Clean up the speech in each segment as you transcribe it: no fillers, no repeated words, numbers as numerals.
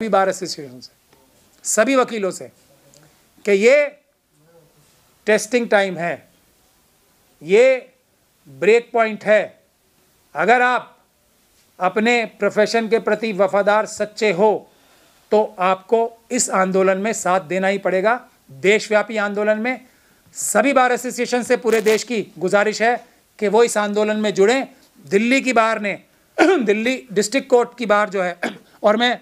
सभी bar association से, सभी वकीलों से कि ये टेस्टिंग टाइम है, ये ब्रेक पॉइंट है। अगर आप अपने प्रोफेशन के प्रति वफादार सच्चे हो तो आपको इस आंदोलन में साथ देना ही पड़ेगा। देशव्यापी आंदोलन में सभी बार एसोसिएशन से पूरे देश की गुजारिश है कि वो इस आंदोलन में जुड़ें। दिल्ली की बार ने दिल्ली डिस्ट्रिक्ट कोर्ट की बार जो है, और मैं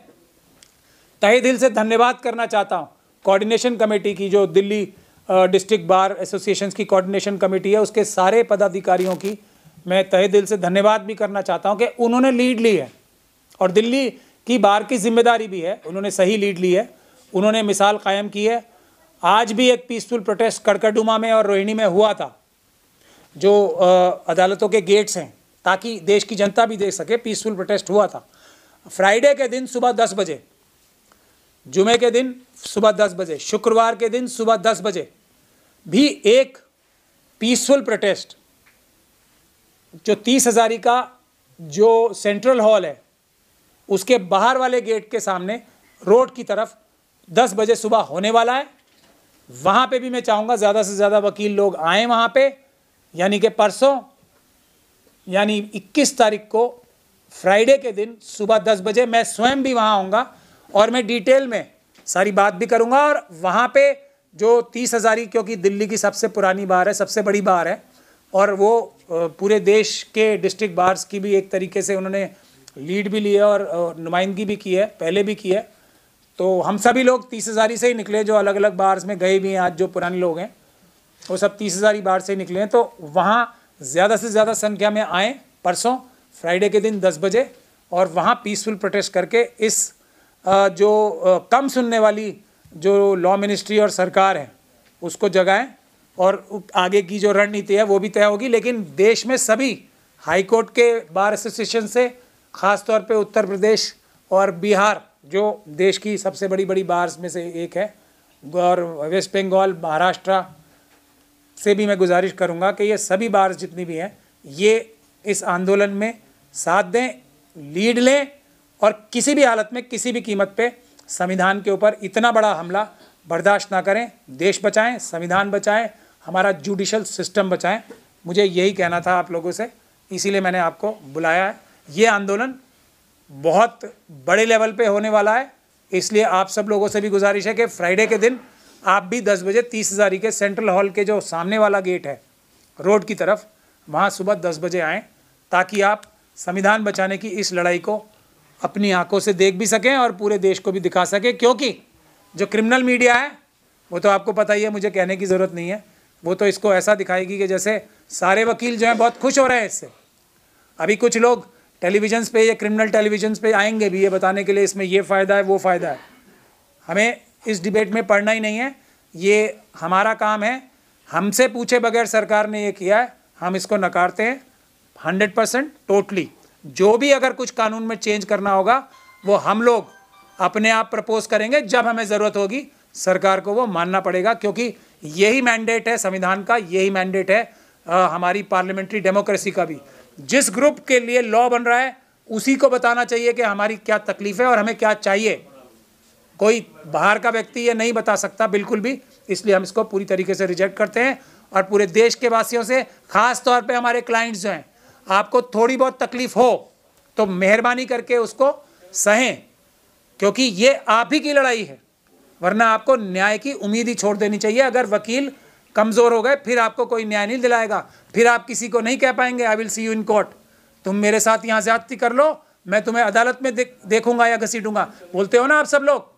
तहे दिल से धन्यवाद करना चाहता हूँ कोऑर्डिनेशन कमेटी की, जो दिल्ली डिस्ट्रिक्ट बार एसोसिएशन की कोऑर्डिनेशन कमेटी है, उसके सारे पदाधिकारियों की मैं तहे दिल से धन्यवाद भी करना चाहता हूँ कि उन्होंने लीड ली है और दिल्ली की बार की जिम्मेदारी भी है, उन्होंने सही लीड ली है, उन्होंने मिसाल कायम की है। आज भी एक पीसफुल प्रोटेस्ट कड़कड़डुमा में और रोहिणी में हुआ था, जो अदालतों के गेट्स हैं, ताकि देश की जनता भी देख सके। पीसफुल प्रोटेस्ट हुआ था फ्राइडे के दिन सुबह 10 बजे, जुमे के दिन सुबह 10 बजे, शुक्रवार के दिन सुबह 10 बजे भी एक पीसफुल प्रोटेस्ट, जो 30,000 का जो सेंट्रल हॉल है उसके बाहर वाले गेट के सामने रोड की तरफ 10 बजे सुबह होने वाला है। वहाँ पे भी मैं चाहूँगा ज़्यादा से ज़्यादा वकील लोग आएँ वहाँ पे, यानी कि परसों यानी 21 तारीख को फ्राइडे के दिन सुबह 10 बजे मैं स्वयं भी वहाँ आऊँगा और मैं डिटेल में सारी बात भी करूँगा। और वहाँ पे जो 30,000, क्योंकि दिल्ली की सबसे पुरानी बार है, सबसे बड़ी बार है, और वो पूरे देश के डिस्ट्रिक्ट बार्स की भी एक तरीके से उन्होंने लीड भी ली है और नुमाइंदगी भी की है, पहले भी की है। तो हम सभी लोग 30,000 से ही निकले, जो अलग अलग बार्स में गए भी हैं, आज जो पुराने लोग हैं वो सब 30,000 बार से ही निकले हैं। तो वहाँ ज़्यादा से ज़्यादा संख्या में आएँ परसों फ्राइडे के दिन 10 बजे, और वहाँ पीसफुल प्रोटेस्ट करके इस जो कम सुनने वाली जो लॉ मिनिस्ट्री और सरकार है उसको जगाएं, और आगे की जो रणनीति है वो भी तय होगी। लेकिन देश में सभी हाई कोर्ट के बार एसोसिएशन से, ख़ास तौर पे उत्तर प्रदेश और बिहार जो देश की सबसे बड़ी बड़ी बार्स में से एक है, और वेस्ट बंगाल, महाराष्ट्र से भी मैं गुजारिश करूंगा कि ये सभी बार्स जितनी भी हैं ये इस आंदोलन में साथ दें, लीड लें, और किसी भी हालत में किसी भी कीमत पे संविधान के ऊपर इतना बड़ा हमला बर्दाश्त ना करें। देश बचाएं, संविधान बचाएं, हमारा जुडिशल सिस्टम बचाएं। मुझे यही कहना था आप लोगों से, इसीलिए मैंने आपको बुलाया है। ये आंदोलन बहुत बड़े लेवल पे होने वाला है, इसलिए आप सब लोगों से भी गुजारिश है कि फ्राइडे के दिन आप भी 10 बजे 30,000 के सेंट्रल हॉल के जो सामने वाला गेट है रोड की तरफ, वहाँ सुबह 10 बजे आएँ, ताकि आप संविधान बचाने की इस लड़ाई को अपनी आंखों से देख भी सकें और पूरे देश को भी दिखा सकें। क्योंकि जो क्रिमिनल मीडिया है वो तो आपको पता ही है, मुझे कहने की ज़रूरत नहीं है, वो तो इसको ऐसा दिखाएगी कि जैसे सारे वकील जो हैं बहुत खुश हो रहे हैं इससे। अभी कुछ लोग टेलीविजन्स पे या क्रिमिनल टेलीविजन्स पे आएंगे भी ये बताने के लिए इसमें ये फ़ायदा है, वो फ़ायदा है। हमें इस डिबेट में पढ़ना ही नहीं है, ये हमारा काम है। हमसे पूछे बगैर सरकार ने ये किया है, हम इसको नकारते हैं 100% टोटली। जो भी अगर कुछ कानून में चेंज करना होगा वो हम लोग अपने आप प्रपोज करेंगे, जब हमें ज़रूरत होगी सरकार को वो मानना पड़ेगा, क्योंकि यही मैंडेट है संविधान का, यही मैंडेट है हमारी पार्लियामेंट्री डेमोक्रेसी का भी। जिस ग्रुप के लिए लॉ बन रहा है उसी को बताना चाहिए कि हमारी क्या तकलीफ़ है और हमें क्या चाहिए। कोई बाहर का व्यक्ति ये नहीं बता सकता बिल्कुल भी, इसलिए हम इसको पूरी तरीके से रिजेक्ट करते हैं। और पूरे देश के वासियों से, ख़ास तौर पे हमारे क्लाइंट्स जो हैं, आपको थोड़ी बहुत तकलीफ़ हो तो मेहरबानी करके उसको सहें, क्योंकि ये आप ही की लड़ाई है, वरना आपको न्याय की उम्मीद ही छोड़ देनी चाहिए। अगर वकील कमज़ोर हो गए फिर आपको कोई न्याय नहीं दिलाएगा, फिर आप किसी को नहीं कह पाएंगे I will see you in court, तुम मेरे साथ यहाँ ज़्यादती कर लो, मैं तुम्हें अदालत में देखूंगा या घसीटूंगा, बोलते हो ना आप सब लोग।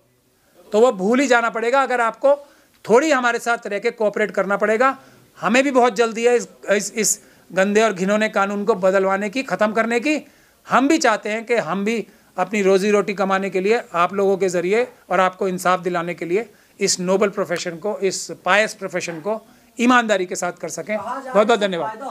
तो वो भूल ही जाना पड़ेगा। अगर आपको थोड़ी हमारे साथ रह के कोऑपरेट करना पड़ेगा। हमें भी बहुत जल्दी है इस गंदे और घिनौने कानून को बदलवाने की, ख़त्म करने की। हम भी चाहते हैं कि हम भी अपनी रोज़ी रोटी कमाने के लिए आप लोगों के ज़रिए और आपको इंसाफ दिलाने के लिए इस नोबल प्रोफेशन को, इस पायस प्रोफेशन को ईमानदारी के साथ कर सकें। बहुत बहुत धन्यवाद।